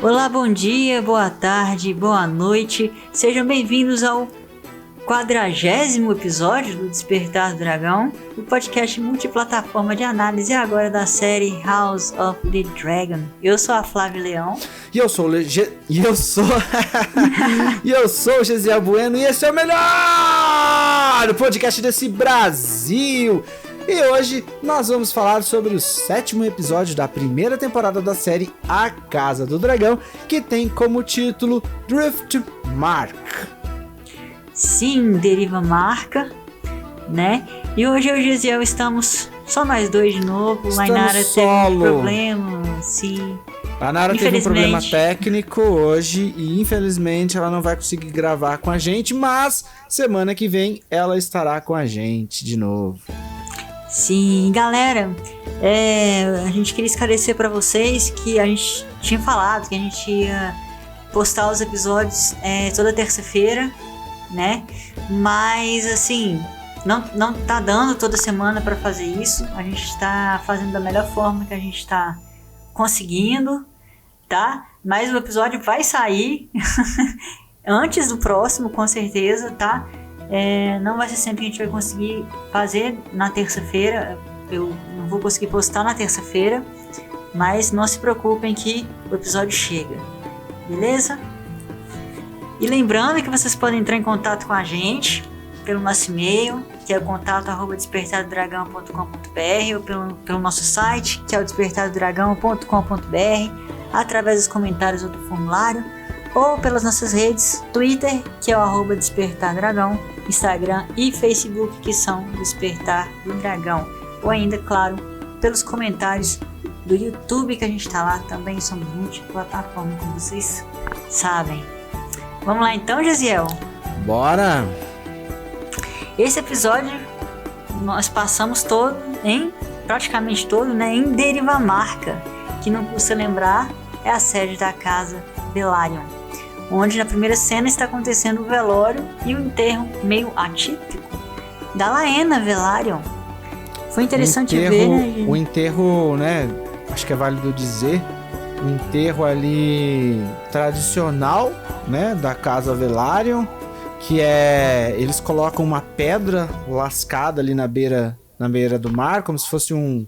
Olá, bom dia, boa tarde, boa noite. Sejam bem-vindos ao 40º episódio do Despertar do Dragão, o podcast multiplataforma de análise agora da série House of the Dragon. Eu sou a Flávia Leão. E eu sou o Gesiel Bueno e esse é o melhor podcast desse Brasil. E hoje nós vamos falar sobre o 7º episódio da primeira temporada da série A Casa do Dragão, que tem como título Driftmark. Sim, deriva marca, né? E hoje eu e o Gesiel estamos só nós dois de novo. A Inara teve um problema, sim. A Nara teve um problema técnico hoje e infelizmente ela não vai conseguir gravar com a gente, mas semana que vem ela estará com a gente de novo. Sim, galera, a gente queria esclarecer para vocês que a gente tinha falado que a gente ia postar os episódios toda terça-feira, né? Mas assim, não tá dando toda semana para fazer isso. A gente tá fazendo da melhor forma que a gente tá conseguindo, tá? Mas o episódio vai sair antes do próximo, com certeza, tá? Não vai ser sempre que a gente vai conseguir fazer na terça-feira. Eu não vou conseguir postar na terça-feira, mas não se preocupem que o episódio chega, beleza? E lembrando que vocês podem entrar em contato com a gente pelo nosso e-mail, que é o contato@despertardodragão.com.br, ou pelo nosso site, que é o despertardodragão.com.br, através dos comentários ou do formulário, ou pelas nossas redes, Twitter, que é o @despertardragão, Instagram e Facebook, que são Despertar do Dragão, ou ainda, claro, pelos comentários do YouTube, que a gente tá lá também. Somos multiplataforma, como vocês sabem. Vamos lá então, Gesiel? Bora! Esse episódio nós passamos praticamente todo, né, em Derivamarca, que não custa lembrar, é a sede da casa Velaryon, onde na primeira cena está acontecendo o velório e o enterro meio atípico da Laena Velaryon. Foi interessante ver, né? O enterro, né, acho que é válido dizer, o enterro ali tradicional, né, da casa Velaryon, que eles colocam uma pedra lascada ali na beira do mar, como se fosse um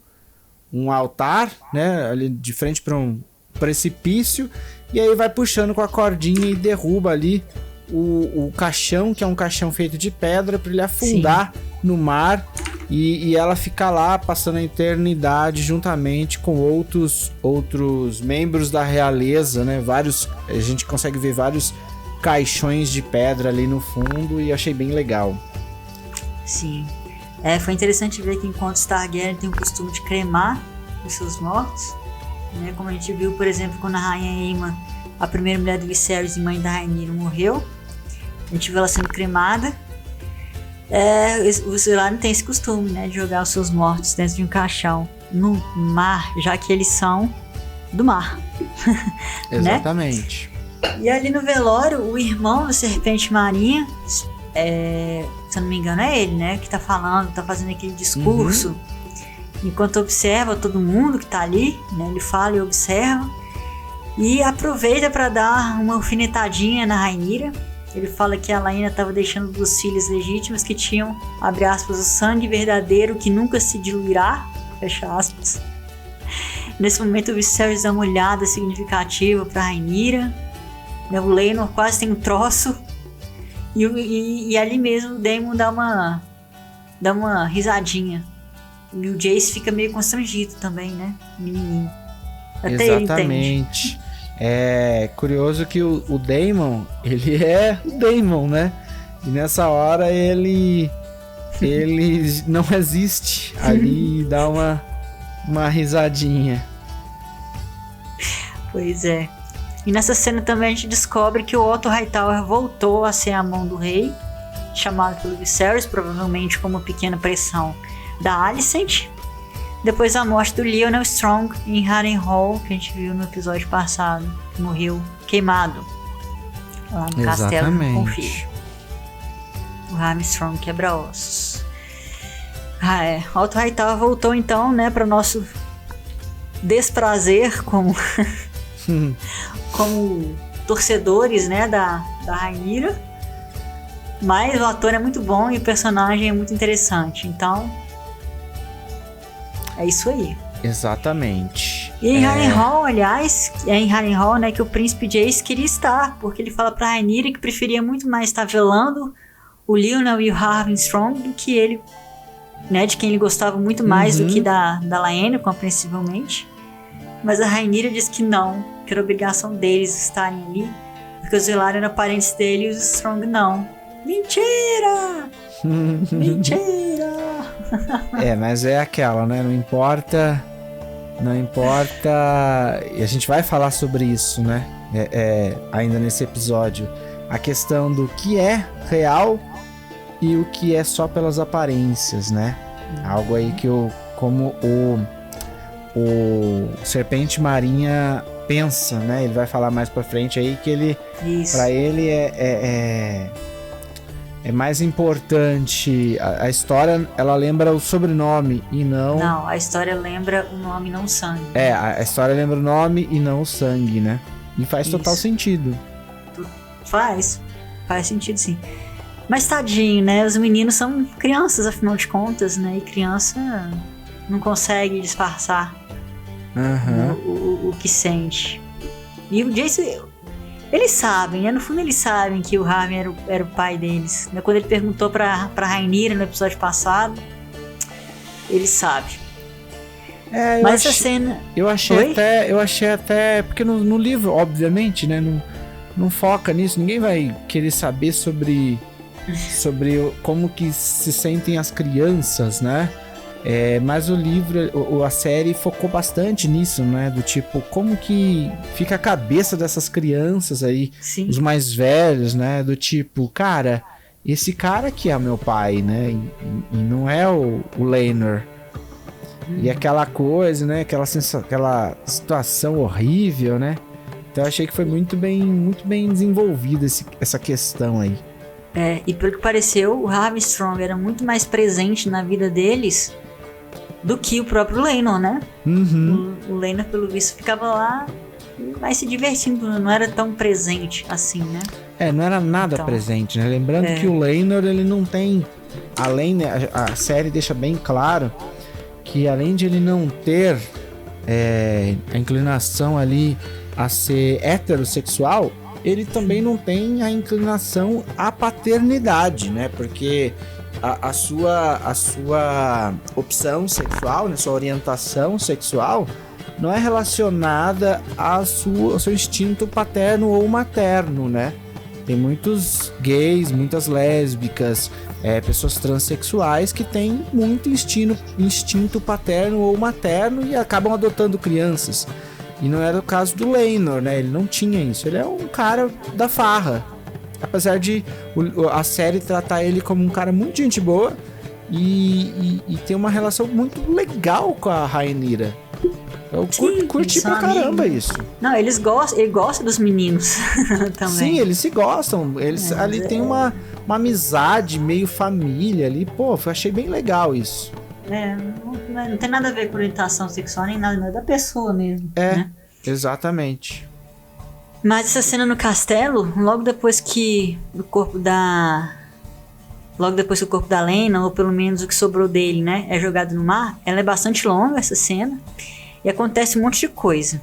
altar, né, ali de frente para um precipício, e aí vai puxando com a cordinha e derruba ali o caixão, que é um caixão feito de pedra, para ele afundar no mar, e ela fica lá passando a eternidade juntamente com outros membros da realeza, né? A gente consegue ver vários caixões de pedra ali no fundo e achei bem legal. Sim, foi interessante ver que enquanto Targaryen tem o costume de cremar os seus mortos, né? Como a gente viu, por exemplo, quando a rainha Aemma, a primeira mulher do Viserys e mãe da Rhaenyra, morreu, a gente viu ela sendo cremada. Os Velaryon têm esse costume, né, de jogar os seus mortos dentro de um caixão no mar, já que eles são do mar. Exatamente. Né? E ali no velório, o irmão da Serpente Marinha, se eu não me engano é ele, né, que tá fazendo aquele discurso, enquanto observa todo mundo que tá ali, né, ele fala e observa, e aproveita para dar uma alfinetadinha na Rhaenyra. Ele fala que a Laena estava deixando 2 filhas legítimas que tinham, abre aspas, o sangue verdadeiro que nunca se diluirá, fecha aspas. Nesse momento o Viserys dá uma olhada significativa para a Rhaenyra, né, o Laenor quase tem um troço, e ali mesmo o Daemon dá uma risadinha. E o Jace fica meio constrangido também, né? Menininho. Até exatamente. Ele entende. É curioso que o Daemon, ele é o Daemon, né? E nessa hora ele não resiste ali e dá uma risadinha. Pois é. E nessa cena também a gente descobre que o Otto Hightower voltou a ser a mão do rei, chamado pelo Viserys, provavelmente como uma pequena pressão da Alicent, depois da morte do Lionel Strong em Harrenhal, que a gente viu no episódio passado, que morreu queimado lá no castelo com o filho. O Harry Strong quebra-ossos. Otto Hightower voltou então, né, para o nosso desprazer, como como torcedores, né, da Rhaenyra. Mas o ator é muito bom e o personagem é muito interessante. Então, é isso aí. Exatamente. E em Harrenhal, aliás, é em Harrenhal, né, que o príncipe Jace queria estar, porque ele fala pra Rhaenyra que preferia muito mais estar velando o Lyonel e o Harwin Strong do que ele, né, de quem ele gostava muito mais do que da Laena, compreensivelmente. Mas a Rhaenyra disse que não, que era obrigação deles estarem ali, porque os Velaryon eram parentes dele e os Strong não. Mentira! Mentira! Mas é aquela, né? Não importa. E a gente vai falar sobre isso, né? Ainda nesse episódio. A questão do que é real e o que é só pelas aparências, né? Algo aí que como o Serpente Marinha pensa, né? Ele vai falar mais pra frente aí que ele, pra ele é mais importante a história, ela lembra o sobrenome e não... Não, a história lembra o nome, não o sangue. A história lembra o nome e não o sangue, né? E faz total sentido. Faz sentido, sim. Mas tadinho, né? Os meninos são crianças, afinal de contas, né? E criança não consegue disfarçar o que sente. E o Jace... Eles sabem, né? No fundo eles sabem que o Harwin era o pai deles. Quando ele perguntou pra Rhaenyra no episódio passado, ele sabe. Mas essa cena... Eu achei até... Porque no livro, obviamente, né? Não foca nisso. Ninguém vai querer saber sobre como que se sentem as crianças, né? Mas o livro, a série focou bastante nisso, né? Do tipo, como que fica a cabeça dessas crianças aí, Sim. Os mais velhos, né? Do tipo, cara, esse cara aqui é meu pai, né? E não é o Laenor. E aquela coisa, né? Aquela situação horrível, né? Então eu achei que foi muito bem desenvolvida essa questão aí. E pelo que pareceu, o Harwin Strong era muito mais presente na vida deles do que o próprio Laenor, né? O Laenor, pelo visto, ficava lá mais se divertindo, não era tão presente assim, né? Não era nada presente, né? Lembrando que o Laenor, ele não tem... Além, né, a série deixa bem claro que além de ele não ter a inclinação ali a ser heterossexual, ele também não tem a inclinação à paternidade, né? Porque a sua opção sexual, né? Sua orientação sexual não é relacionada ao seu instinto paterno ou materno, né? Tem muitos gays, muitas lésbicas, pessoas transexuais que têm muito instinto paterno ou materno e acabam adotando crianças. E não era o caso do Laenor, né? Ele não tinha isso. Ele é um cara da farra. Apesar de a série tratar ele como um cara muito gente boa e ter uma relação muito legal com a Rhaenyra. Eu curti pra caramba isso. Não, ele gosta dos meninos também. Sim, eles se gostam. Eles ali tem uma amizade meio família ali. Pô, eu achei bem legal isso. Não tem nada a ver com orientação sexual nem nada, não é da pessoa mesmo. Né? Exatamente. Mas essa cena no castelo, logo depois que o corpo da Laena, ou pelo menos o que sobrou dele, né, é jogado no mar, ela é bastante longa, essa cena, e acontece um monte de coisa.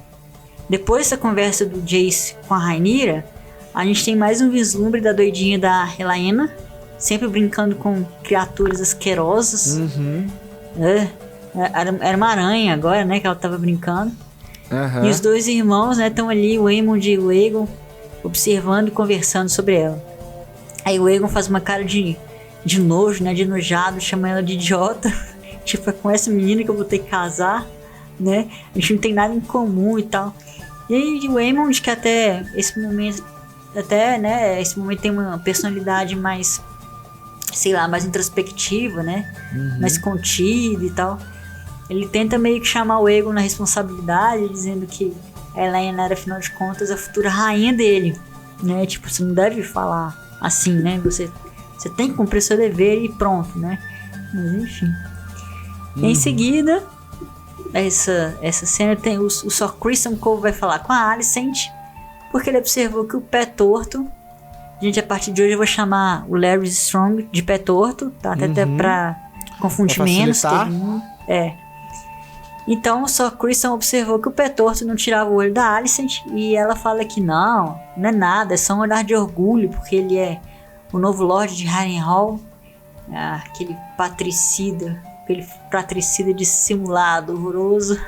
Depois dessa conversa do Jace com a Rhaenyra, a gente tem mais um vislumbre da doidinha da Helaena, sempre brincando com criaturas asquerosas. Era uma aranha agora, né, que ela tava brincando. E os dois irmãos, né, estão ali, o Aemond e o Aegon, observando e conversando sobre ela. Aí o Aegon faz uma cara de nojo, né, de enojado, chama ela de idiota. Tipo, é com essa menina que eu vou ter que casar, né? A gente não tem nada em comum e tal. E aí o Aemond, que até esse momento tem uma personalidade mais, sei lá, mais introspectiva, né? Mais contida e tal. Ele tenta meio que chamar o Aegon na responsabilidade, dizendo que a Helaena era, afinal de contas, a futura rainha dele, né? Tipo, você não deve falar assim, né? Você tem que cumprir seu dever e pronto, né? Mas enfim. Em seguida, essa cena, tem o Sr. Criston Cole vai falar com a Alicent, porque ele observou que o Pé Torto, gente, a partir de hoje eu vou chamar o Larry Strong de Pé Torto, tá? Até pra confundir pra menos facilitar. todo mundo. Então o Sr. Criston observou que o Pé Torto não tirava o olho da Alicent, e ela fala que não é nada, é só um olhar de orgulho, porque ele é o novo Lorde de Harrenhal, aquele patricida dissimulado, horroroso.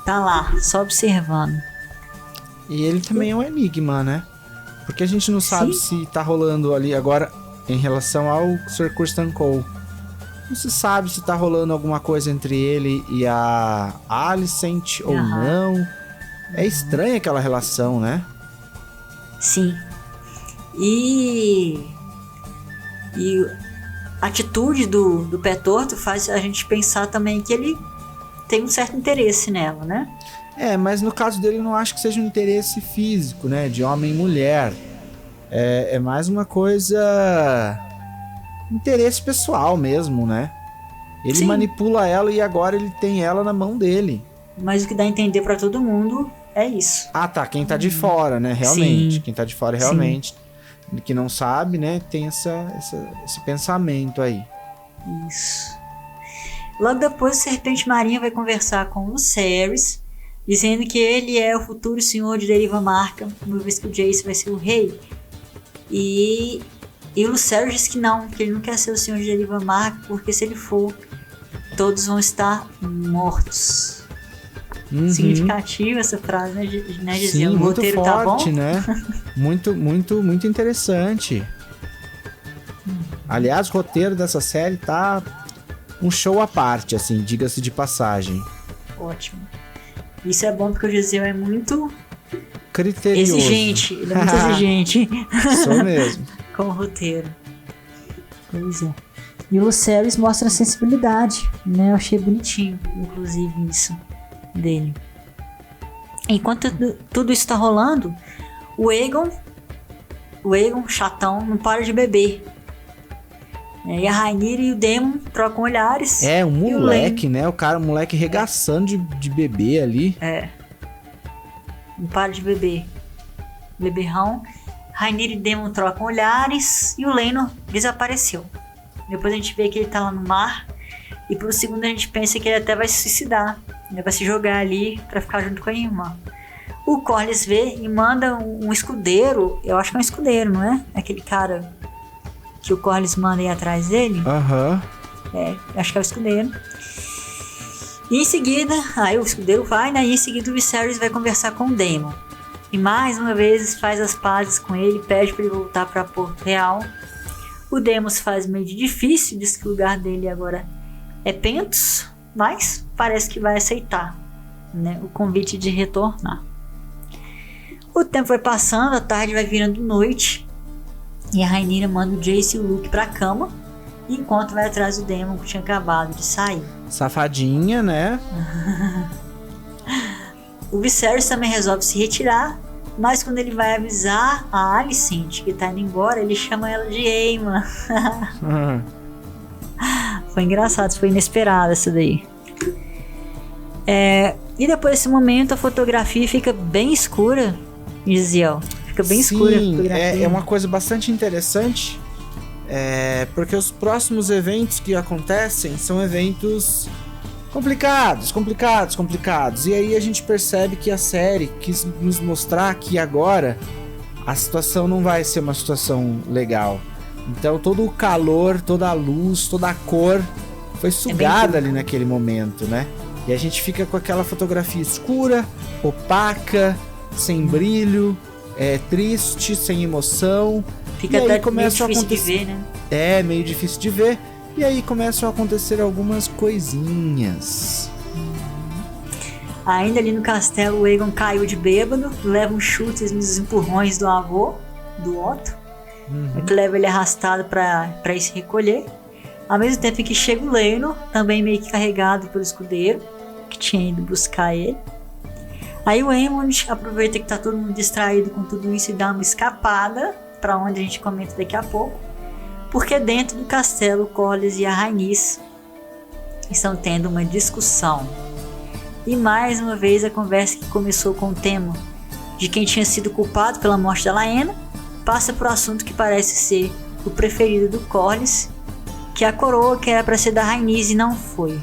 Tá lá, só observando. E ele também é um enigma, né? Porque a gente não sabe se tá rolando ali agora em relação ao Sr. Criston Cole. Não se sabe se tá rolando alguma coisa entre ele e a Alicent ou não. É estranha aquela relação, né? Sim. E a atitude do Pé Torto faz a gente pensar também que ele tem um certo interesse nela, né? Mas no caso dele eu não acho que seja um interesse físico, né? De homem e mulher. É mais uma coisa... interesse pessoal mesmo, né? Ele manipula ela e agora ele tem ela na mão dele. Mas o que dá a entender pra todo mundo é isso. Ah, tá. Quem tá de fora, né? Realmente. Sim. Quem tá de fora realmente. Que não sabe, né? Tem esse pensamento aí. Isso. Logo depois, a Serpente Marinha vai conversar com o Lucerys, dizendo que ele é o futuro senhor de Deriva Marca, uma vez que o Jace vai ser o rei. E o Lucerys diz que ele não quer ser o senhor de Deriva Marca, porque se ele for, todos vão estar mortos. Significativa essa frase, né, Gisele? Sim, o muito roteiro forte, tá bom? né? muito interessante. Aliás, o roteiro dessa série tá um show à parte, assim, diga-se de passagem. Ótimo. Isso é bom porque o Gisele é muito criterioso. Exigente, ele é muito exigente. Sou mesmo. Com o roteiro. Pois é. E o Lucerys mostra a sensibilidade, né? Eu achei bonitinho, inclusive, isso dele. Enquanto tudo isso tá rolando, o Aegon, chatão, não para de beber. E a Rhaenyra e o Daemon trocam olhares. Um moleque, né? O moleque regaçando de beber ali. Não para de beber. Beberrão. Rhaenyra e Daemon trocam olhares e o Laenor desapareceu. Depois a gente vê que ele tá lá no mar e por um segundo a gente pensa que ele até vai se suicidar. Ele vai se jogar ali pra ficar junto com a irmã. O Corlys vê e manda um escudeiro, eu acho que é um escudeiro, não é? Aquele cara que o Corlys manda ir atrás dele. Acho que é o escudeiro. E em seguida, aí o escudeiro vai, né? E em seguida o Viserys vai conversar com o Daemon. E mais uma vez faz as pazes com ele, pede para ele voltar para Porto Real. O Daemon se faz meio de difícil, diz que o lugar dele agora é Pentos, mas parece que vai aceitar, né, o convite de retornar. O tempo vai passando, a tarde vai virando noite, e a Rhaenyra manda o Jace e o Luke pra cama, enquanto vai atrás do Daemon que tinha acabado de sair. Safadinha, né? O Viserys também resolve se retirar, mas quando ele vai avisar a Alicent que tá indo embora, ele chama ela de Aemon. Foi engraçado, foi inesperado essa daí. E depois desse momento a fotografia fica bem escura, Gisele. Fica bem escura a fotografia. É uma coisa bastante interessante, porque os próximos eventos que acontecem são eventos complicados. E aí a gente percebe que a série quis nos mostrar que agora a situação não vai ser uma situação legal. Então todo o calor, toda a luz, toda a cor foi sugada ali naquele momento, né? E a gente fica com aquela fotografia escura, opaca, sem brilho, triste, sem emoção. Fica até meio difícil de ver, né? Meio difícil de ver. E aí começam a acontecer algumas coisinhas. Ainda ali no castelo, o Aegon caiu de bêbado, leva uns chutes nos empurrões do avô, do Otto, que leva ele arrastado para ir se recolher. Ao mesmo tempo que chega o Laenor, também meio que carregado pelo escudeiro, que tinha ido buscar ele. Aí o Aemond aproveita que tá todo mundo distraído com tudo isso e dá uma escapada, para onde a gente comenta daqui a pouco. Porque dentro do castelo, o Corlys e a Rhaenys estão tendo uma discussão. E mais uma vez a conversa que começou com o tema de quem tinha sido culpado pela morte da Laena passa para o assunto que parece ser o preferido do Corlys, que é a coroa que era para ser da Rhaenys e não foi.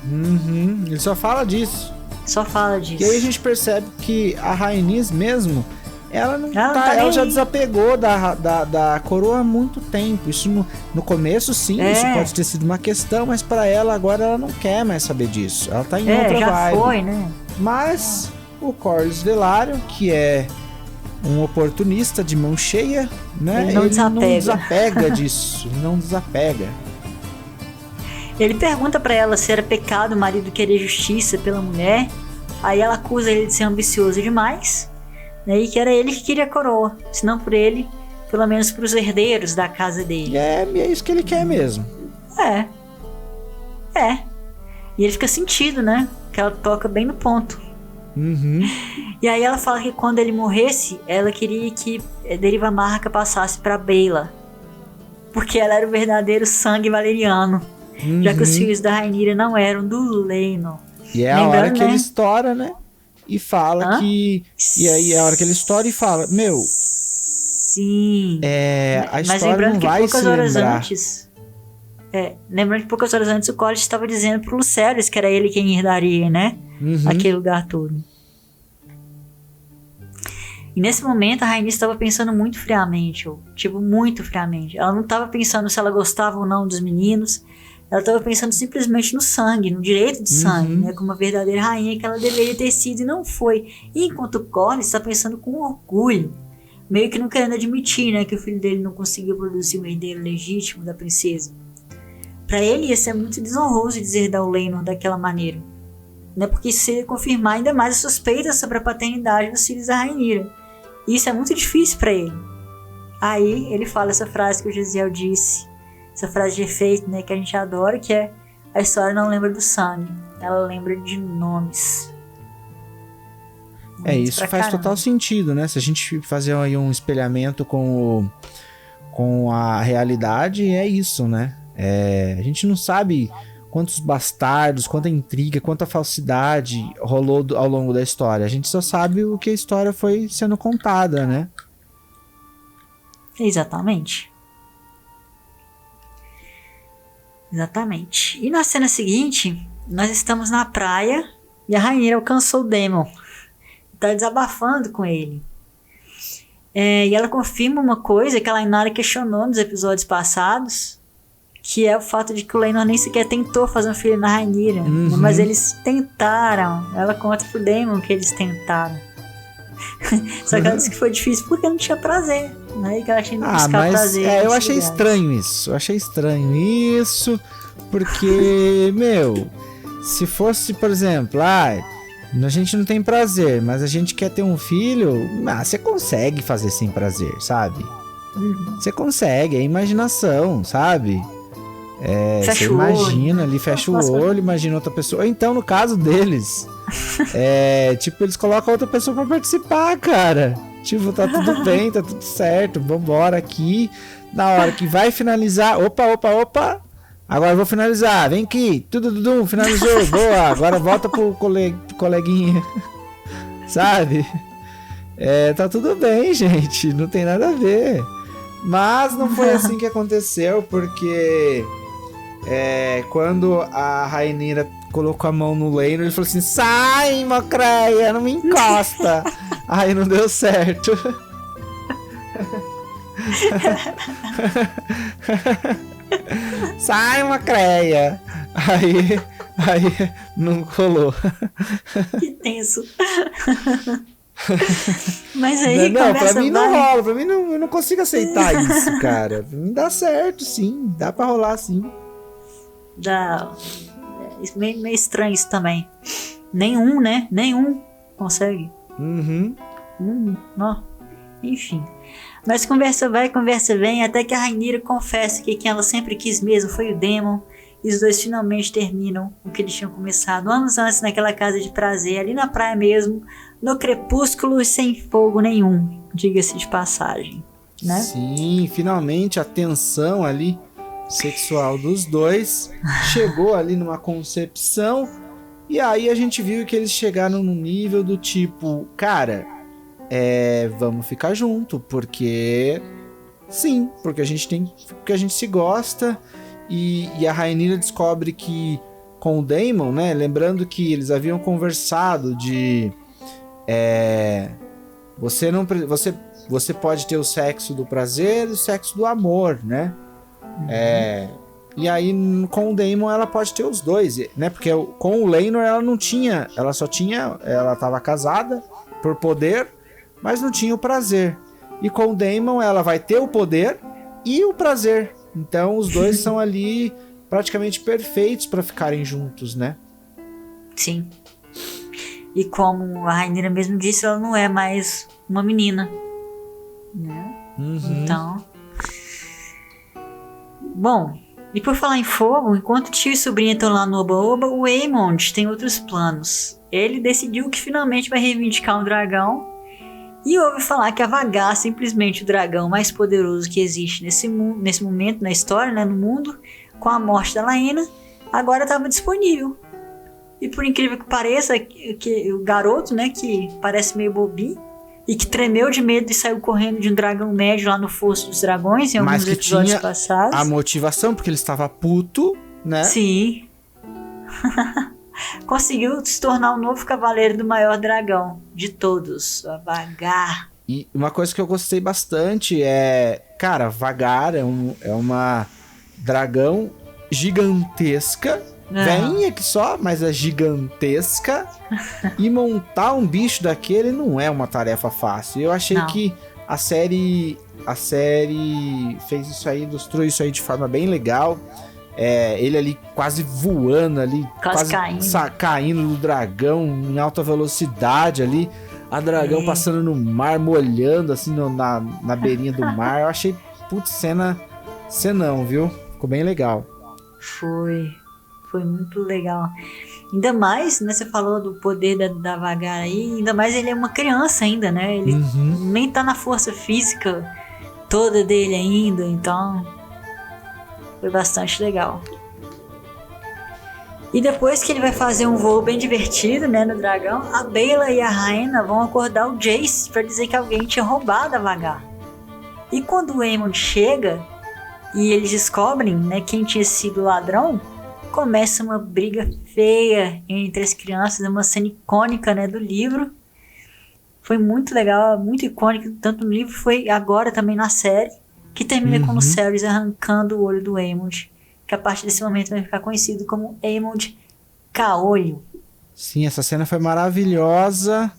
Ele só fala disso. Só fala disso. E aí a gente percebe que a Rhaenys mesmo, ela não Ela tá, tá ela nem já aí. desapegou da coroa há muito tempo. Isso no começo, sim, isso pode ter sido uma questão, mas pra ela agora ela não quer mais saber disso. Ela tá em outra já vibe. foi, né? Mas o Corlys Velaryon, que é um oportunista de mão cheia, né? Ele não desapega disso. Ele não desapega. Ele pergunta pra ela se era pecado o marido querer justiça pela mulher. Aí ela acusa ele de ser ambicioso demais, né? E que era ele que queria a coroa, se não por ele, pelo menos pros herdeiros da casa dele. E é isso que ele quer mesmo. É. E ele fica sentido, né? Que ela toca bem no ponto. E aí ela fala que quando ele morresse, ela queria que Deriva Marca passasse pra Baela, porque ela era o verdadeiro sangue valeriano, já que os filhos da Rhaenyra não eram do Laenor. E é a hora que ele estoura, né? E fala que... E aí é a hora que ele estoura e fala, meu... Sim. A Mas história lembrando não que vai poucas se horas lembrar. antes... lembrando que poucas horas antes o Corlys estava dizendo pro Lucerys que era ele quem herdaria, né? Aquele lugar todo. E nesse momento a Rhaenys estava pensando muito friamente, muito friamente. Ela não estava pensando se ela gostava ou não dos meninos. Ela estava pensando simplesmente no sangue, no direito de sangue, né? Como uma verdadeira rainha que ela deveria ter sido e não foi. E enquanto o Corlys está pensando com orgulho, meio que não querendo admitir, né, que o filho dele não conseguiu produzir um herdeiro legítimo da princesa. Para ele ia ser muito desonroso deserdar o Laenor daquela maneira, né? Porque isso seria confirmar ainda mais a suspeita sobre a paternidade dos filhos da Rhaenyra. E isso é muito difícil para ele. Aí ele fala essa frase que o Josiel disse, essa frase de efeito, né, que a gente adora, que é: a história não lembra do sangue, ela lembra de nomes. Isso faz total sentido, né? Se a gente fazer aí um espelhamento com a realidade, é isso, né? A gente não sabe quantos bastardos, quanta intriga, quanta falsidade rolou ao longo da história. A gente só sabe o que a história foi sendo contada, né? Exatamente. E na cena seguinte, nós estamos na praia e a Rhaenyra alcançou o Daemon. Tá desabafando com ele. E ela confirma uma coisa que a Laenara questionou nos episódios passados, que é o fato de que o Laenor nem sequer tentou fazer um filho na Rhaenyra, mas eles tentaram. Ela conta pro Daemon que eles tentaram. Só que ela disse que foi difícil porque não tinha prazer, né? E que ela tinha que buscar prazer. Eu achei estranho isso. Porque, meu, se fosse, por exemplo, a gente não tem prazer, mas a gente quer ter um filho, você consegue fazer sem prazer, sabe? Você consegue, é imaginação, sabe? Você imagina ali, fecha o olho, imagina outra pessoa. Ou então, no caso deles, tipo, eles colocam outra pessoa pra participar, cara. Tipo, tá tudo bem, tá tudo certo, vambora aqui. Na hora que vai finalizar, opa, agora eu vou finalizar, vem aqui, tudo, finalizou, boa, agora volta pro coleguinha, sabe? Tá tudo bem, gente, não tem nada a ver. Mas não foi assim que aconteceu, porque quando a Rhaenyra colocou a mão no Laenor, ele falou assim: sai, mocreia, não me encosta. Aí não deu certo. Sai, mocreia. Aí não colou. Que tenso. Mas aí não, pra mim não rola, pra mim eu não consigo aceitar isso, cara. Pra mim dá certo, sim, dá pra rolar, sim. Dá. Meio estranho isso também. Nenhum consegue. Não. Enfim. Mas conversa vai, conversa vem, até que a Rhaenyra confessa que quem ela sempre quis mesmo foi o Daemon. E os dois finalmente terminam o que eles tinham começado anos antes naquela casa de prazer, ali na praia mesmo, no crepúsculo e sem fogo nenhum, diga-se de passagem, né? Sim, finalmente a tensão ali sexual dos dois, chegou ali numa concepção, e aí a gente viu que eles chegaram no nível do tipo, cara, vamos ficar junto, porque sim, porque a gente se gosta, e a Rhaenyra descobre que com o Daemon, né, lembrando que eles haviam conversado de você pode ter o sexo do prazer e o sexo do amor, né? E aí com o Daemon ela pode ter os dois, né? Porque com o Laenor ela não tinha, ela tava casada por poder, mas não tinha o prazer. E com o Daemon ela vai ter o poder e o prazer. Então os dois são ali praticamente perfeitos para ficarem juntos, né? Sim. E como a Rhaenyra mesmo disse, ela não é mais uma menina, né? Então... Bom, e por falar em fogo, enquanto tio e sobrinha estão lá no Oba-Oba, o Aemond tem outros planos. Ele decidiu que finalmente vai reivindicar um dragão e ouve falar que a Vhagar, simplesmente o dragão mais poderoso que existe nesse momento na história, né, no mundo, com a morte da Laena, agora estava disponível. E por incrível que pareça, que o garoto, né, que parece meio bobinho, e que tremeu de medo e saiu correndo de um dragão médio lá no Fosso dos Dragões, em alguns episódios passados. A motivação, porque ele estava puto, né? Sim. Conseguiu se tornar o novo cavaleiro do maior dragão de todos, a Vhagar. E uma coisa que eu gostei bastante cara, Vhagar é uma dragão gigantesca, veinha que só, mas é gigantesca. E montar um bicho daquele não é uma tarefa fácil. Eu achei que a série fez isso aí, ilustrou isso aí de forma bem legal. Ele ali quase voando ali, quase caindo do dragão em alta velocidade ali. A dragão passando no mar, molhando assim na beirinha do mar. Eu achei, cenão, viu? Ficou bem legal. Foi muito legal. Ainda mais, né, você falou do poder da Vhagar aí, ainda mais ele é uma criança ainda, né? Ele nem tá na força física toda dele ainda, então foi bastante legal. E depois que ele vai fazer um voo bem divertido, né, no dragão, a Baela e a Rhaena vão acordar o Jace pra dizer que alguém tinha roubado a Vhagar. E quando o Aemond chega e eles descobrem, né, quem tinha sido o ladrão, começa uma briga feia entre as crianças, uma cena icônica, né, do livro. Foi muito legal, muito icônico, tanto no livro, foi agora também na série, que termina com o Cerys arrancando o olho do Aemond, que a partir desse momento vai ficar conhecido como Aemond Caolho. Sim, essa cena foi maravilhosa,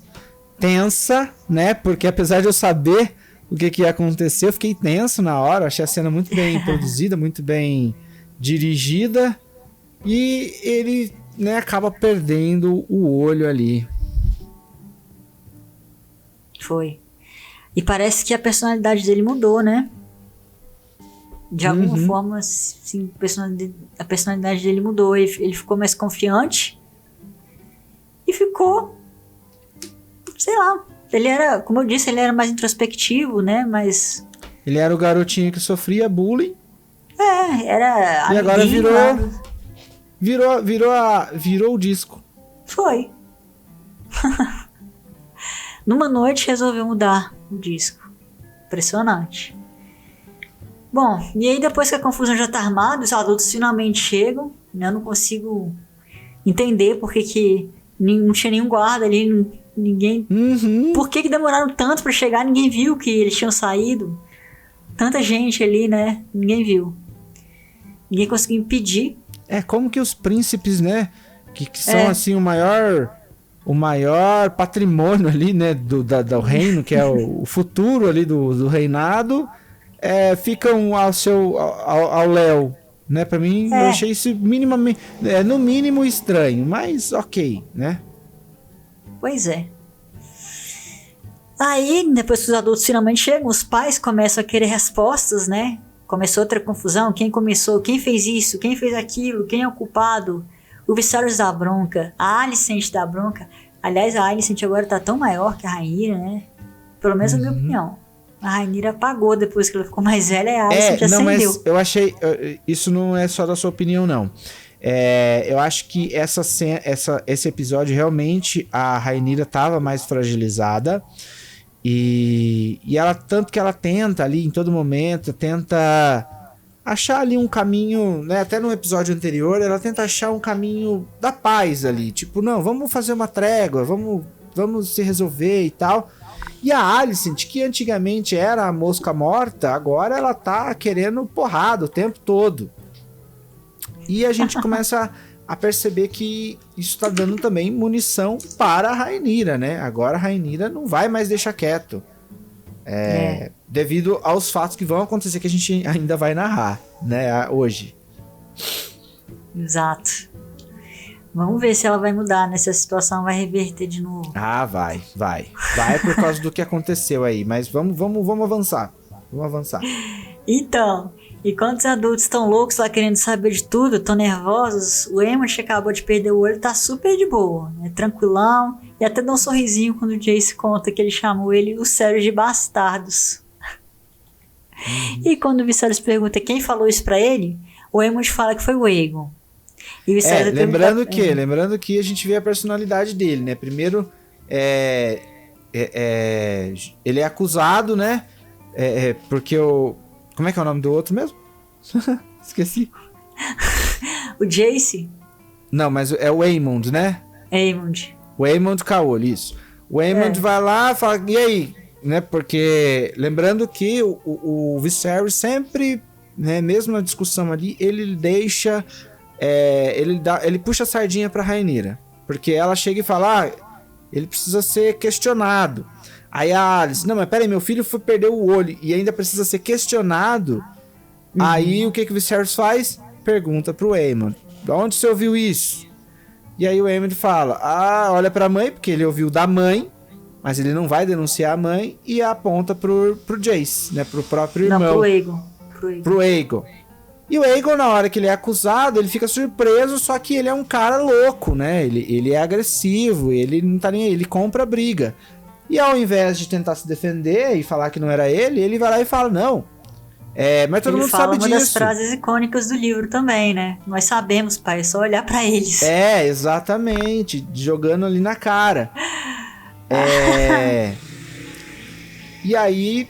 tensa, né, porque apesar de eu saber o que ia acontecer, eu fiquei tenso na hora, achei a cena muito bem produzida, muito bem dirigida. E ele, né, acaba perdendo o olho ali. Foi. E parece que a personalidade dele mudou, né? De alguma forma, sim, a personalidade dele mudou. Ele ficou mais confiante. E ficou... Sei lá. Ele era, como eu disse, ele era mais introspectivo, né? Mas... Ele era o garotinho que sofria bullying. Era... E agora virou o disco. Foi. Numa noite resolveu mudar o disco. Impressionante. Bom, e aí depois que a confusão já tá armada, os adultos finalmente chegam, né? Eu não consigo entender porque que não tinha nenhum guarda ali, ninguém... Por que demoraram tanto pra chegar? Ninguém viu que eles tinham saído. Tanta gente ali, né? Ninguém viu. Ninguém conseguiu impedir. Como que os príncipes, né, que são assim o maior patrimônio ali, né, do reino, que é o futuro ali do reinado, ficam ao léu, né? Pra mim, eu achei isso minimamente, no mínimo estranho, mas ok, né? Pois é. Aí, depois que os adultos finalmente chegam, os pais começam a querer respostas, né? Começou outra confusão, quem começou, quem fez isso, quem fez aquilo, quem é o culpado. O Viserys dá bronca, a Alicent dá bronca. Aliás, a Alicent agora tá tão maior que a Rhaenyra, né? Pelo menos na minha opinião. A Rhaenyra apagou depois que ela ficou mais velha e a Alicent já acendeu. Mas eu achei... Isso não é só da sua opinião, não. Eu acho que esse episódio, realmente, a Rhaenyra tava mais fragilizada. E ela, tanto que ela tenta ali, em todo momento, tenta achar ali um caminho, né? Até no episódio anterior, ela tenta achar um caminho da paz ali. Tipo, não, vamos fazer uma trégua, vamos se resolver e tal. E a Alicent, que antigamente era a mosca morta, agora ela tá querendo porrada o tempo todo. E a gente começa a perceber que isso tá dando também munição para a Rhaenyra, né? Agora a Rhaenyra não vai mais deixar quieto. Devido aos fatos que vão acontecer, que a gente ainda vai narrar, né? Hoje. Exato. Vamos ver se ela vai mudar, né? Se a situação vai reverter de novo. Ah, vai. Vai por causa do que aconteceu aí. Mas vamos avançar. Vamos avançar. Então, enquanto os adultos estão loucos lá querendo saber de tudo, estão nervosos, o Aemond, que acabou de perder o olho, tá super de boa, né? Tranquilão. E até dá um sorrisinho quando o Jace conta que ele chamou ele os Sérios de bastardos. E quando o Viserys pergunta quem falou isso pra ele, o Aemond fala que foi o Aegon. E lembrando que a gente vê a personalidade dele, né? Primeiro, ele é acusado, né? Porque o... Como é que é o nome do outro mesmo? Esqueci. O Jace? Não, mas é o Aemond, né? Aemond. O Aemond Caolho, isso. O Aemond vai lá e fala, e aí? Né? Porque, lembrando que o Viserys sempre, né, mesmo na discussão ali, ele deixa... ele puxa a sardinha pra Rhaenyra. Porque ela chega e fala, ele precisa ser questionado. Aí a Alice, não, mas peraí, meu filho perdeu o olho e ainda precisa ser questionado. Aí o que o Viserys faz? Pergunta pro Aemond, onde você ouviu isso? E aí o Aemond fala, olha pra mãe, porque ele ouviu da mãe, mas ele não vai denunciar a mãe, e aponta pro Jace, né, pro próprio irmão. Não, pro Aegon. E o Aegon, na hora que ele é acusado, ele fica surpreso, só que ele é um cara louco, né? Ele é agressivo, ele não tá nem aí, ele compra a briga. E ao invés de tentar se defender e falar que não era ele vai lá e fala, não. Mas todo mundo sabe disso. Ele fala uma das frases icônicas do livro também, né? Nós sabemos, pai, é só olhar pra eles. Exatamente, jogando ali na cara. E aí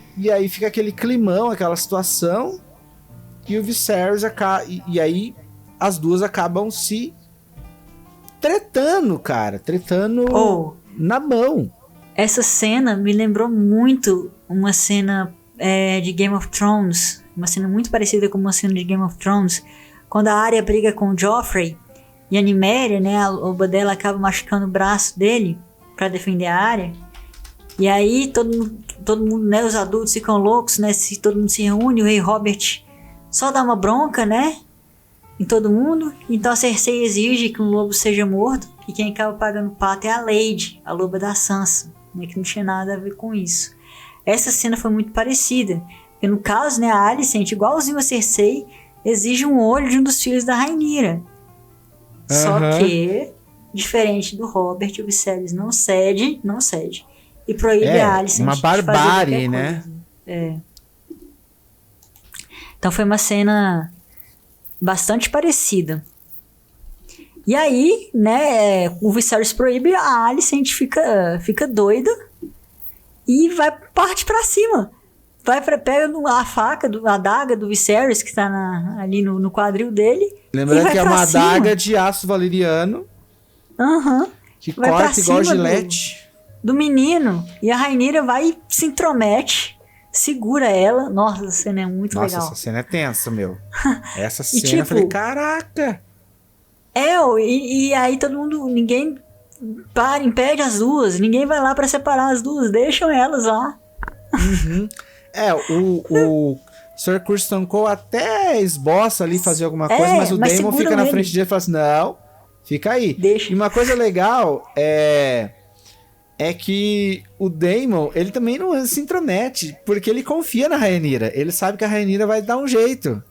fica aquele climão, aquela situação... E o Viserys e aí as duas acabam se tretando, cara. Tretando na mão. Essa cena me lembrou muito uma cena de Game of Thrones. Uma cena muito parecida com uma cena de Game of Thrones. Quando a Arya briga com o Joffrey e a Nymeria, né? A loba dela acaba machucando o braço dele pra defender a Arya. E aí todo mundo, né? Os adultos ficam loucos, né? Todo mundo se reúne, o rei Robert... Só dá uma bronca, né? Em todo mundo. Então a Cersei exige que um lobo seja morto. E quem acaba pagando o pato é a Lady, a loba da Sansa, né? Que não tinha nada a ver com isso. Essa cena foi muito parecida. Porque no caso, né, a Alicent, igualzinho a Cersei, exige um olho de um dos filhos da Rhaenyra. Só que, diferente do Robert, o Viserys não cede. E proíbe a Alicent uma barbárie, né? Então foi uma cena bastante parecida. E aí, né, o Viserys proíbe, a Alicent fica doida e parte pra cima. Pega a faca, a adaga do Viserys, que tá ali no quadril dele. Lembrando que é uma adaga de aço valeriano. Que corta igual gilete. Do menino. E a Rhaenyra vai e se intromete. Segura ela. Nossa, essa cena é muito legal. Nossa, essa cena é tensa, meu. Essa cena, eu falei, caraca! E aí todo mundo, ninguém impede as duas. Ninguém vai lá pra separar as duas. Deixam elas lá. O Sir Criston Cole até esboça ali fazer alguma coisa, mas o Daemon fica na frente dele e fala assim, não, fica aí. Deixa. E uma coisa legal é que o Daemon, ele também não se intromete, porque ele confia na Rhaenyra. Ele sabe que a Rhaenyra vai dar um jeito.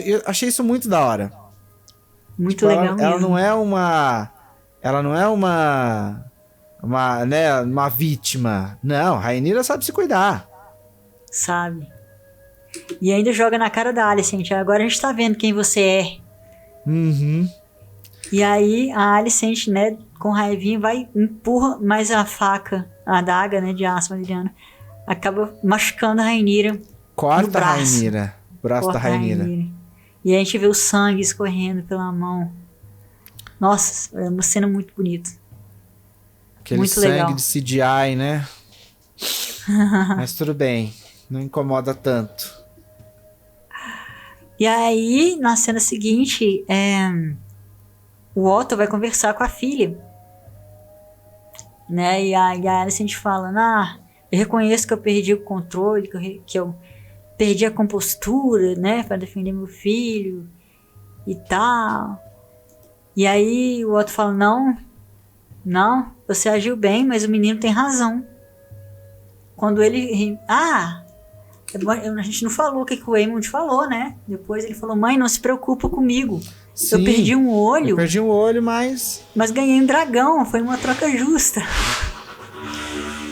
Eu achei isso muito da hora. Muito legal mesmo. Ela não é uma vítima. Não, a Rhaenyra sabe se cuidar. sabe? E ainda joga na cara da Alicent, agora a gente tá vendo quem você é. Uhum. E aí a Alicent, né, com raivinha, vai, empurra mais a faca, a adaga, né, de aço valeriano, acaba machucando a Rhaenyra. Corta a Rhaenyra. O braço Corta da Rhaenyra. E a gente vê o sangue escorrendo pela mão. Nossa, é uma cena muito bonita. Aquele muito sangue legal. de CGI, né? Mas tudo bem. Não incomoda tanto. E aí, na cena seguinte, o Otto vai conversar com a filha. Né? E a Alicent fala, eu reconheço que eu perdi o controle, que eu perdi a compostura, né? Pra defender meu filho e tal. E aí o Otto fala, não, você agiu bem, mas o menino tem razão. Quando ele... a gente não falou o que o Aemond falou, né? Depois ele falou, mãe, não se preocupa comigo. Sim, eu perdi um olho. Eu perdi um olho, mas ganhei um dragão, foi uma troca justa.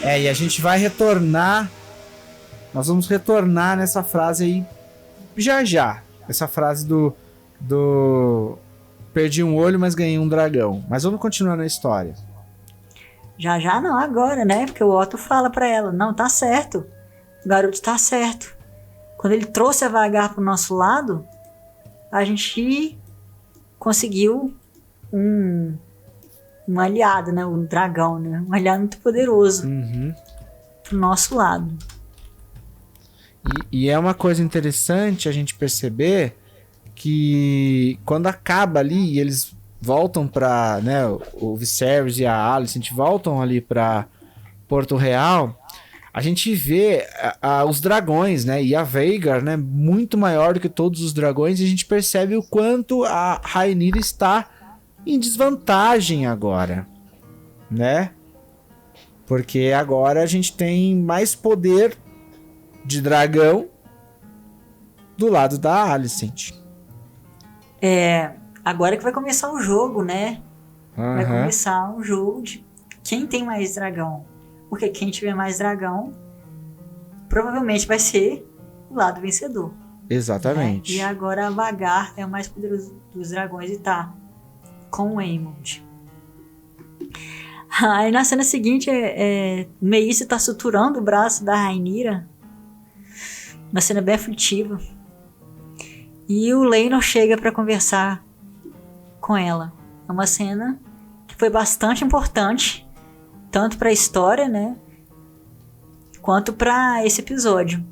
E a gente vai retornar. Nós vamos retornar nessa frase aí já. Essa frase do perdi um olho, mas ganhei um dragão. Mas vamos continuar na história. Já não, agora, né? Porque o Otto fala pra ela, não, tá certo. O garoto tá certo. Quando ele trouxe a Vhagar pro nosso lado, a gente conseguiu um aliado, né? Um dragão, né? Um aliado muito poderoso pro nosso lado. E é uma coisa interessante a gente perceber que quando acaba ali e eles voltam pra, né, o Viserys e a Alicent voltam ali pra Porto Real, a gente vê os dragões, né, e a Vhagar, né, muito maior do que todos os dragões, e a gente percebe o quanto a Rhaenyra está em desvantagem agora, né? Porque agora a gente tem mais poder de dragão do lado da Alicent. Agora que vai começar o jogo, né? Vai Aham. começar um jogo de quem tem mais dragão. Porque quem tiver mais dragão provavelmente vai ser o lado vencedor. Exatamente. Né? E agora a Vhagar é o mais poderoso dos dragões e tá com o Aemond. Aí na cena seguinte, Meissa tá suturando o braço da Rhaenyra. Uma cena bem aflitiva. E o Laenor chega pra conversar com ela. É uma cena que foi bastante importante, tanto pra história, né, quanto pra esse episódio.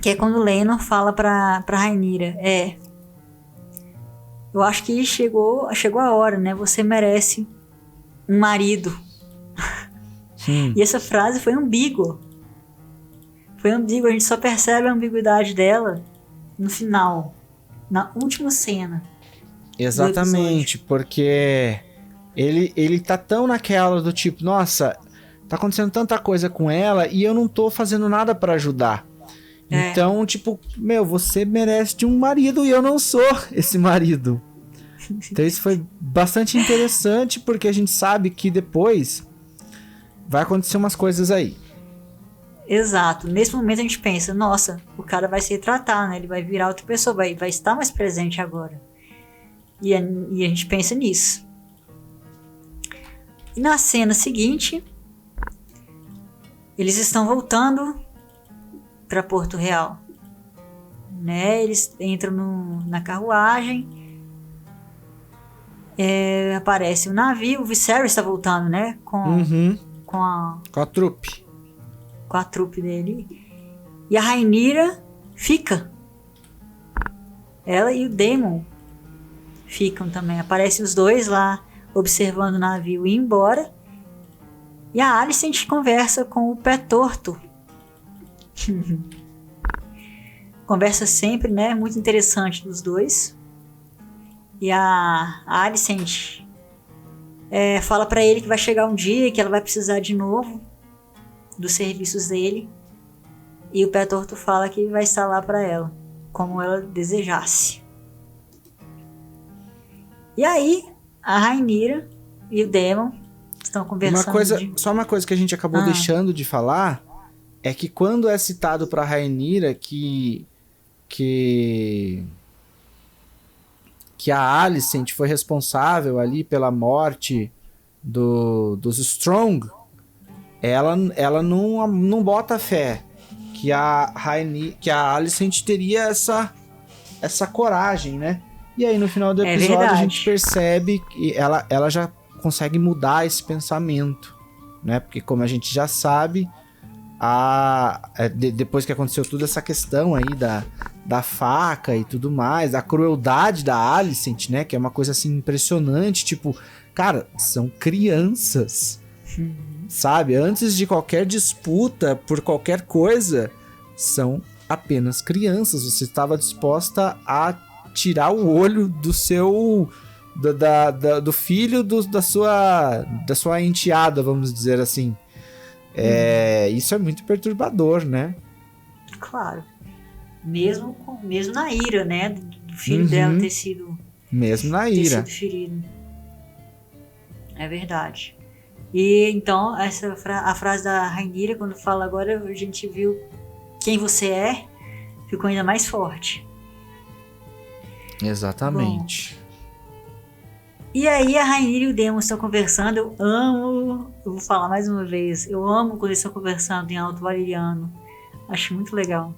Que é quando o Laenor fala pra Rhaenyra, eu acho que chegou a hora, né, você merece um marido. E essa frase foi ambígua. A gente só percebe a ambiguidade dela no final, na última cena. Exatamente, porque ele tá tão naquela do tipo, nossa, tá acontecendo tanta coisa com ela e eu não tô fazendo nada pra ajudar. Então, tipo, você merece de um marido e eu não sou esse marido. Então isso foi bastante interessante porque a gente sabe que depois vai acontecer umas coisas aí. Exato. Nesse momento a gente pensa, nossa, o cara vai se retratar, né? Ele vai virar outra pessoa, vai estar mais presente agora. E a gente pensa nisso. E na cena seguinte, eles estão voltando para Porto Real. Né? Eles entram na carruagem. Aparece o navio. O Viserys está voltando, né? Com a trupe. Com a trupe dele. E a Rhaenyra fica. Ela e o Daemon ficam também. Aparecem os dois lá observando o navio ir embora. E a Alicent conversa com o Pé Torto. Conversa sempre, né? Muito interessante dos dois. E a Alicent fala pra ele que vai chegar um dia que ela vai precisar de novo dos serviços dele. E o Pé Torto fala que vai estar lá pra ela, como ela desejasse. E aí, a Rhaenyra e o Daemon estão conversando. Só uma coisa que a gente acabou deixando de falar é que quando é citado pra Rhaenyra que a Alicent foi responsável ali pela morte dos Strong, ela não bota fé que a Alicent teria essa coragem, né? E aí no final do episódio a gente percebe que ela já consegue mudar esse pensamento, né? Porque como a gente já sabe, depois que aconteceu toda essa questão aí da faca e tudo mais, a crueldade da Alicent, né? Que é uma coisa assim impressionante, tipo, cara, são crianças, sabe? Antes de qualquer disputa por qualquer coisa, são apenas crianças. Você estava disposta a tirar o olho do seu... do filho da sua enteada, vamos dizer assim. Isso é muito perturbador, né? Claro. Mesmo na ira, né? Do filho dela ter sido... Mesmo na ira. Ter sido ferido. É verdade. E então, a frase da Rhaenyra, quando fala agora, a gente viu quem você é, ficou ainda mais forte. Exatamente. Bom, e aí a Rhaenyra e o Daemon estão conversando. Eu vou falar mais uma vez, eu amo quando eles estão conversando em alto valyriano. Acho muito legal.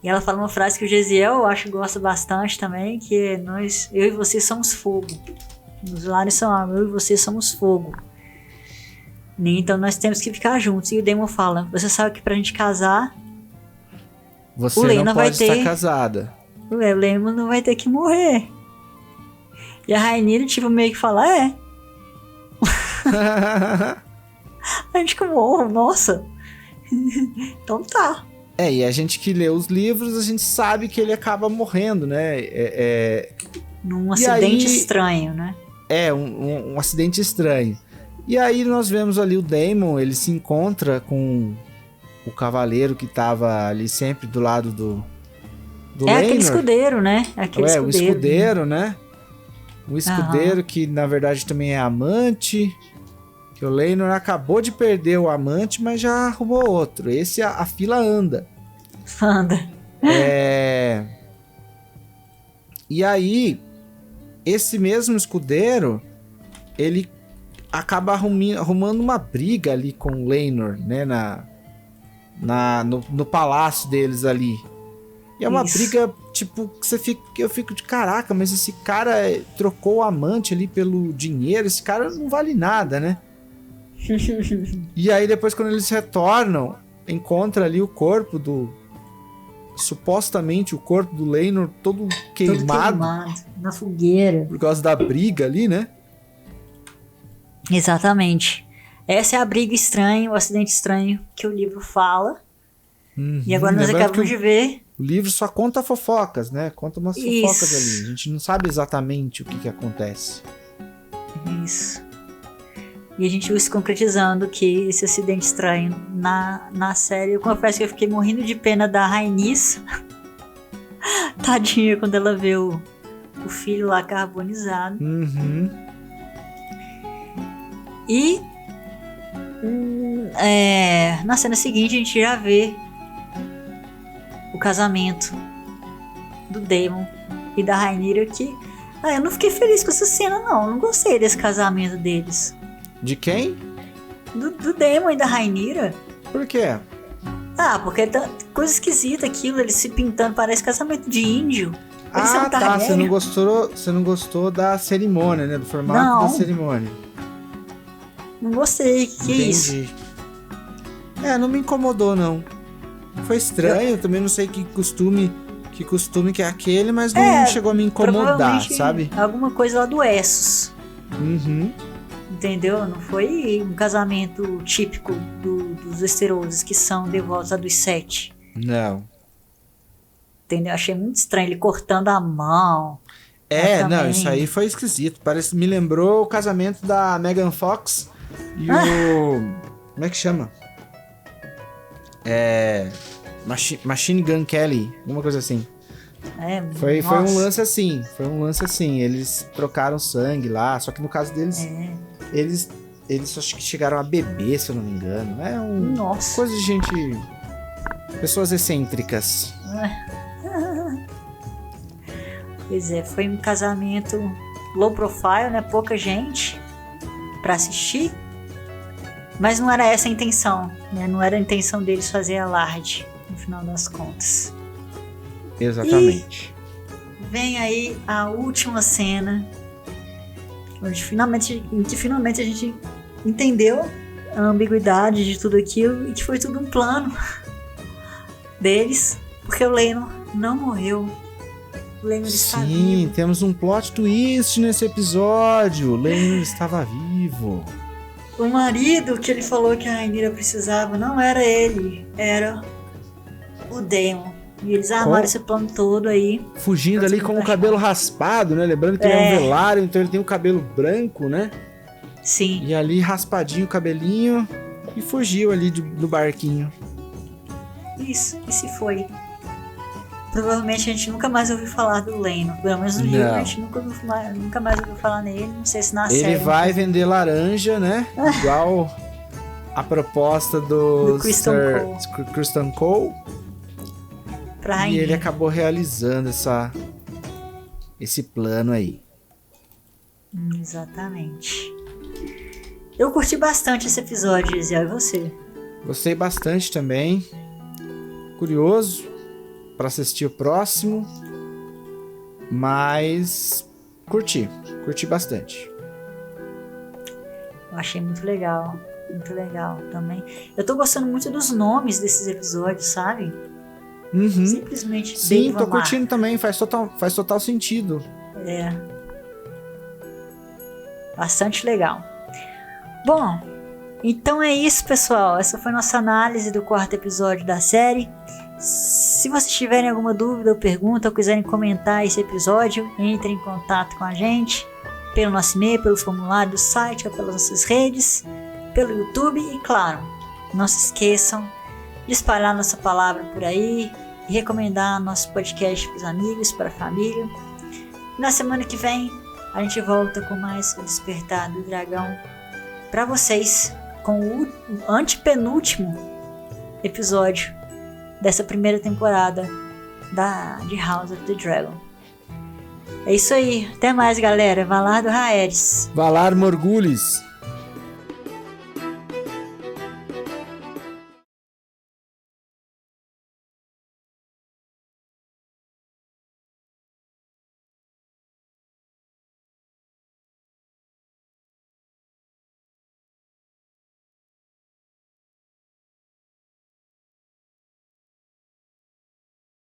E ela fala uma frase que o Jesiel, eu acho que gosta bastante também, que é eu e você somos fogo. Os lares são água, eu e você somos fogo. Então nós temos que ficar juntos. E o Daemon fala, você sabe que pra gente casar, você o Laena não pode estar casada. O Daemon não vai ter que morrer. E a Rhaenyra, tipo, meio que fala, a gente que morro, nossa. Então tá. E a gente que lê os livros, a gente sabe que ele acaba morrendo, né? Num acidente estranho, né? Um acidente estranho. E aí nós vemos ali o Daemon, ele se encontra com o cavaleiro que tava ali sempre do lado do Laenor. Aquele escudeiro, né? O escudeiro, né? O escudeiro que na verdade também é amante. Que o Laenor acabou de perder o amante, mas já arrumou outro. Esse a fila anda. Anda. E aí, esse mesmo escudeiro, ele acaba arrumando uma briga ali com o Laenor, né? No palácio deles ali. E é uma briga, tipo, que eu fico de caraca, mas esse cara trocou o amante ali pelo dinheiro, esse cara não vale nada, né? E aí depois quando eles retornam, encontra ali o corpo supostamente o corpo do Laenor todo queimado na fogueira. Por causa da briga ali, né? Exatamente. Essa é a briga estranha, o acidente estranho que o livro fala. E agora nós acabamos de ver. O livro só conta fofocas, né? Conta umas fofocas ali. A gente não sabe exatamente o que acontece. Isso. E a gente viu se concretizando que esse acidente estranho na série. Eu confesso que eu fiquei morrendo de pena da Rhaenys. Tadinha, quando ela vê o filho lá carbonizado. E na cena seguinte a gente já vê o casamento do Daemon e da Rhaenyra que... eu não fiquei feliz com essa cena não. Eu não gostei desse casamento deles. De quem? Do Daemon e da Rhaenyra. Por quê? Porque tá coisa esquisita aquilo, eles se pintando, parece casamento de índio. Você não gostou da cerimônia, né? Do formato da cerimônia. Não gostei, que é isso? Não me incomodou, não. Foi estranho, também não sei que costume que é aquele, mas não chegou a me incomodar, sabe? Alguma coisa lá do Essos. Entendeu? Não foi um casamento típico dos Westerosos, que são devotos a dos 7. Não. Entendeu? Achei muito estranho ele cortando a mão. Isso aí foi esquisito. Me lembrou o casamento da Megan Fox e o... Como é que chama? Machine Gun Kelly, alguma coisa assim. Foi um lance assim. Eles trocaram sangue lá, só que no caso deles, eles acho que chegaram a beber, se eu não me engano. Nossa. Coisa de gente... Pessoas excêntricas. Pois é, foi um casamento low profile, né? Pouca gente pra assistir. Mas não era essa a intenção, né? Não era a intenção deles fazer alarde, no final das contas. Exatamente. E vem aí a última cena, onde finalmente a gente entendeu a ambiguidade de tudo aquilo e que foi tudo um plano deles, porque o Laenor não morreu. O Laenor está vivo. Sim, temos um plot twist nesse episódio. O Laenor estava vivo. O marido que ele falou que a Rhaenyra precisava não era ele, era o Daemon. E eles armaram esse plano todo aí. Fugindo ali com o cabelo raspado, né? Lembrando que ele é um Velaryon, então ele tem o cabelo branco, né? Sim. E ali raspadinho o cabelinho e fugiu ali do barquinho. Isso, e se foi. Provavelmente a gente nunca mais ouviu falar do Laenor. Pelo menos no livro a gente nunca mais ouviu falar nele. Não sei se na série. Ele vai vender laranja, né? Igual a proposta do Criston Cole. E ele acabou realizando esse plano aí. Exatamente. Eu curti bastante esse episódio, Gisele. E você? Gostei bastante também. Curioso para assistir o próximo, mas curti bastante. Eu achei muito legal também. Eu tô gostando muito dos nomes desses episódios, sabe? Uhum. Simplesmente. Sim, tô curtindo também, faz total sentido. É. Bastante legal. Bom, então é isso, pessoal. Essa foi nossa análise do 4º episódio da série. Se vocês tiverem alguma dúvida ou pergunta ou quiserem comentar esse episódio, entrem em contato com a gente pelo nosso e-mail, pelo formulário do site ou pelas nossas redes, pelo YouTube e, claro, não se esqueçam de espalhar nossa palavra por aí e recomendar nosso podcast para os amigos, para a família. E na semana que vem a gente volta com mais o Despertar do Dragão para vocês, com o antepenúltimo episódio dessa primeira temporada de House of the Dragon. É isso aí, até mais, galera. Valar do Raeris. Valar Morghulis.